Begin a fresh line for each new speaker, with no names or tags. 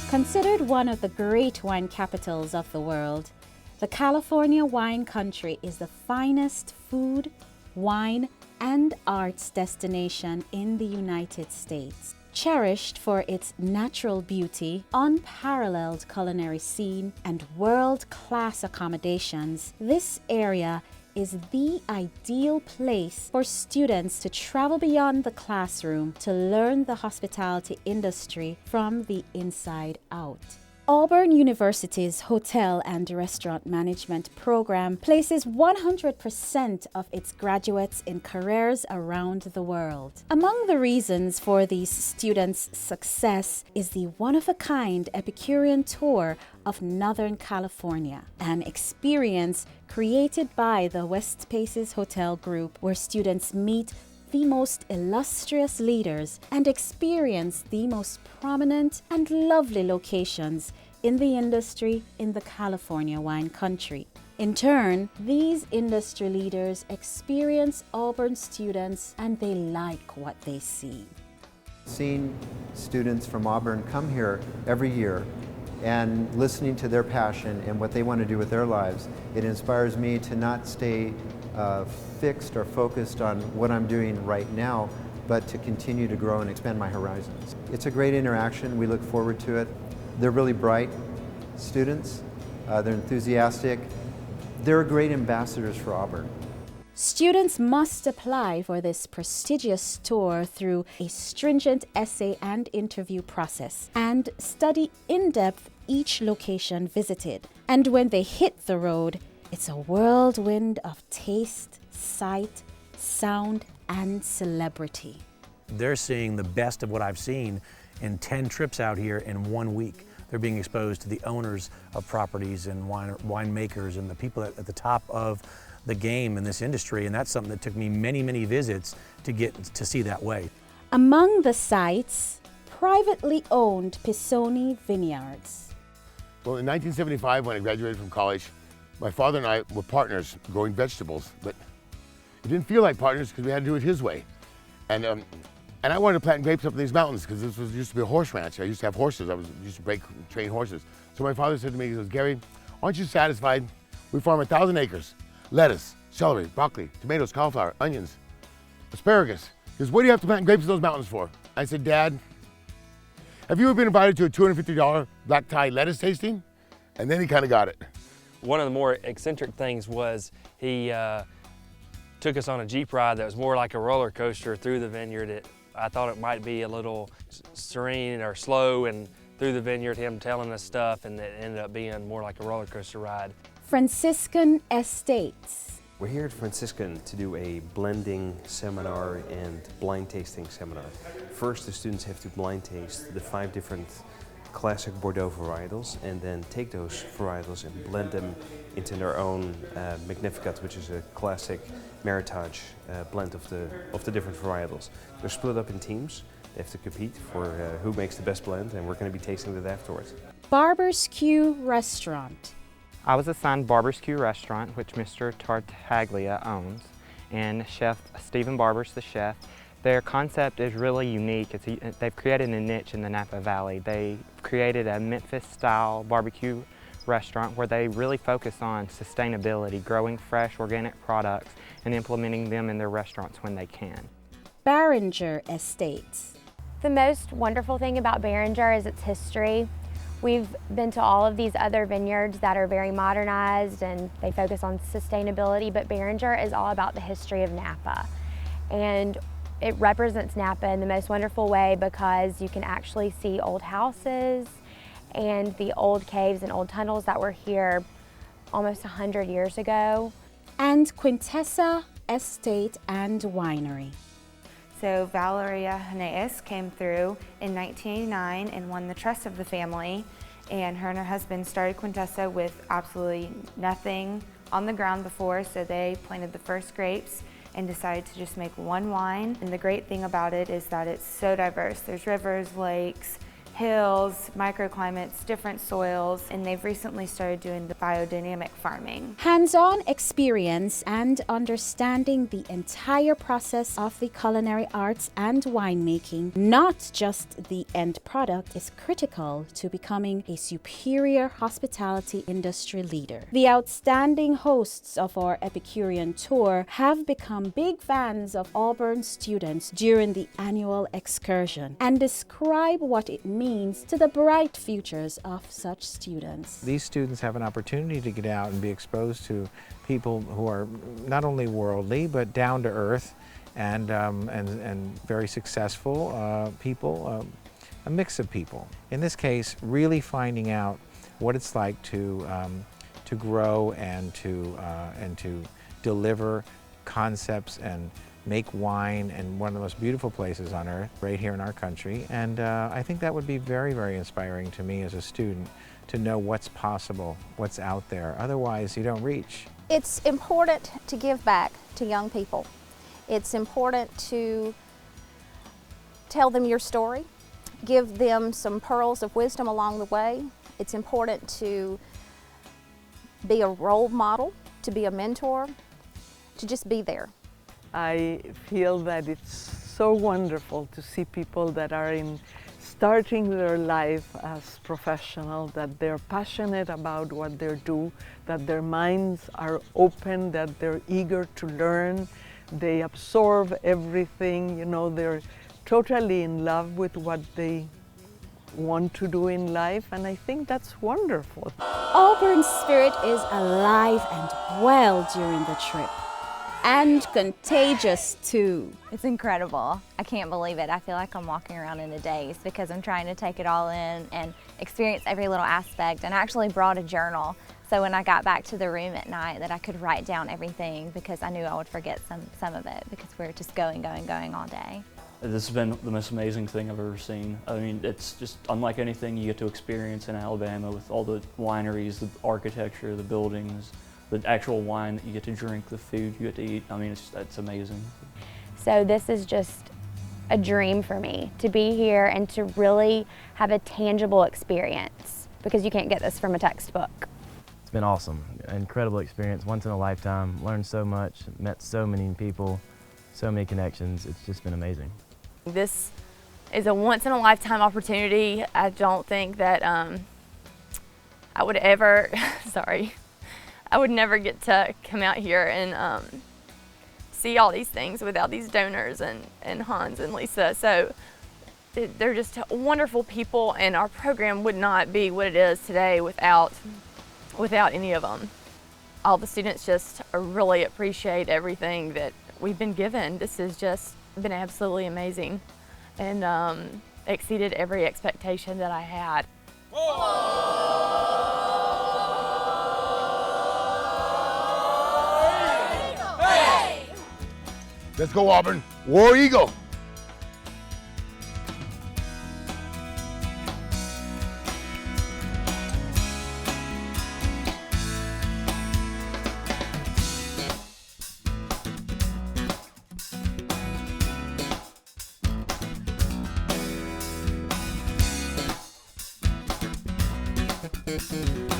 Considered one of the great wine capitals of the world, the California wine country is the finest food, wine, and arts destination in the United States. Cherished for its natural beauty, unparalleled culinary scene, and world-class accommodations, this area is the ideal place for students to travel beyond the classroom to learn the hospitality industry from the inside out. Auburn University's Hotel and Restaurant Management program places 100% of its graduates in careers around the world. Among the reasons for these students' success is the one-of-a-kind Epicurean tour of Northern California, an experience created by the West Paces Hotel Group where students meet the most illustrious leaders and experience the most prominent and lovely locations in the industry in the California wine country. In turn, these industry leaders experience Auburn students and they like what they see.
Seeing students from Auburn come here every year and listening to their passion and what they want to do with their lives, it inspires me to not stay fixed or focused on what I'm doing right now, but to continue to grow and expand my horizons. It's a great interaction. We look forward to it. They're really bright students. They're enthusiastic. They're great ambassadors for Auburn.
Students must apply for this prestigious tour through a stringent essay and interview process and study in depth each location visited. And when they hit the road, it's a whirlwind of taste, sight, sound, and celebrity.
They're seeing the best of what I've seen in 10 trips out here in 1 week. They're being exposed to the owners of properties and winemakers and the people at the top of the game in this industry, and that's something that took me many, many visits to get to see that way.
Among the sites, privately owned Pisoni Vineyards.
Well, in 1975, when I graduated from college, my father and I were partners growing vegetables, but it didn't feel like partners because we had to do it his way. And I wanted to plant grapes up in these mountains because this used to be a horse ranch. I used to have horses. Used to train horses. So my father said to me, he goes, "Gary, aren't you satisfied? We farm 1,000 acres. Lettuce, celery, broccoli, tomatoes, cauliflower, onions, asparagus." He goes, "What do you have to plant grapes in those mountains for?" I said, "Dad, have you ever been invited to a $250 black tie lettuce tasting?" And then he kind of got it.
One of the more eccentric things was he took us on a Jeep ride that was more like a roller coaster through the vineyard. I thought it might be a little serene or slow, and through the vineyard, him telling us stuff, and it ended up being more like a roller coaster ride.
Franciscan Estates.
We're here at Franciscan to do a blending seminar and blind tasting seminar. First, the students have to blind taste the 5 different classic Bordeaux varietals and then take those varietals and blend them into their own Magnificat, which is a classic Meritage blend of the different varietals. They're split up in teams. They have to compete for who makes the best blend, and we're going to be tasting that afterwards.
Barber's Q Restaurant.
I was assigned Barber's Q Restaurant, which Mr. Tartaglia owns, and Chef Stephen Barber's the chef. Their concept is really unique. They've created a niche in the Napa Valley. They created a Memphis-style barbecue restaurant where they really focus on sustainability, growing fresh, organic products, and implementing them in their restaurants when they can.
Barringer Estates.
The most wonderful thing about Barringer is its history. We've been to all of these other vineyards that are very modernized and they focus on sustainability, but Barringer is all about the history of Napa. And it represents Napa in the most wonderful way because you can actually see old houses and the old caves and old tunnels that were here almost 100 years ago.
And Quintessa Estate and Winery.
So Valeria Hneus came through in 1989 and won the trust of the family, and her husband started Quintessa with absolutely nothing on the ground before, so they planted the first grapes and decided to just make one wine. And the great thing about it is that it's so diverse. There's rivers, lakes, hills, microclimates, different soils, and they've recently started doing the biodynamic farming.
Hands-on experience and understanding the entire process of the culinary arts and winemaking, not just the end product, is critical to becoming a superior hospitality industry leader. The outstanding hosts of our Epicurean tour have become big fans of Auburn students during the annual excursion and describe what it means to the bright futures of such students.
These students have an opportunity to get out and be exposed to people who are not only worldly but down to earth and very successful people, a mix of people. In this case, really finding out what it's like to grow and to deliver concepts and make wine in one of the most beautiful places on earth, right here in our country. And I think that would be very, very inspiring to me as a student to know what's possible, what's out there. Otherwise, you don't reach.
It's important to give back to young people. It's important to tell them your story, give them some pearls of wisdom along the way. It's important to be a role model, to be a mentor, to just be there.
I feel that it's so wonderful to see people that are starting their life as professional, that they're passionate about what they do, that their minds are open, that they're eager to learn, they absorb everything, you know, they're totally in love with what they want to do in life, and I think that's wonderful.
Auburn's spirit is alive and well during the trip. And contagious too.
It's incredible. I can't believe it. I feel like I'm walking around in a daze because I'm trying to take it all in and experience every little aspect. And I actually brought a journal, so when I got back to the room at night that I could write down everything, because I knew I would forget some of it because we're just going all day.
This has been the most amazing thing I've ever seen. I mean, it's just unlike anything you get to experience in Alabama with all the wineries, the architecture, the buildings, the actual wine that you get to drink, the food you get to eat. I mean, it's amazing.
So this is just a dream for me, to be here and to really have a tangible experience, because you can't get this from a textbook.
It's been awesome, an incredible experience, once in a lifetime, learned so much, met so many people, so many connections. It's just been amazing.
This is a once in a lifetime opportunity. I don't think that I would ever, I would never get to come out here and see all these things without these donors and Hans and Lisa. So they're just wonderful people, and our program would not be what it is today without any of them. All the students just really appreciate everything that we've been given. This has just been absolutely amazing and exceeded every expectation that I had.
Let's go, Auburn. War Eagle.
Thank you.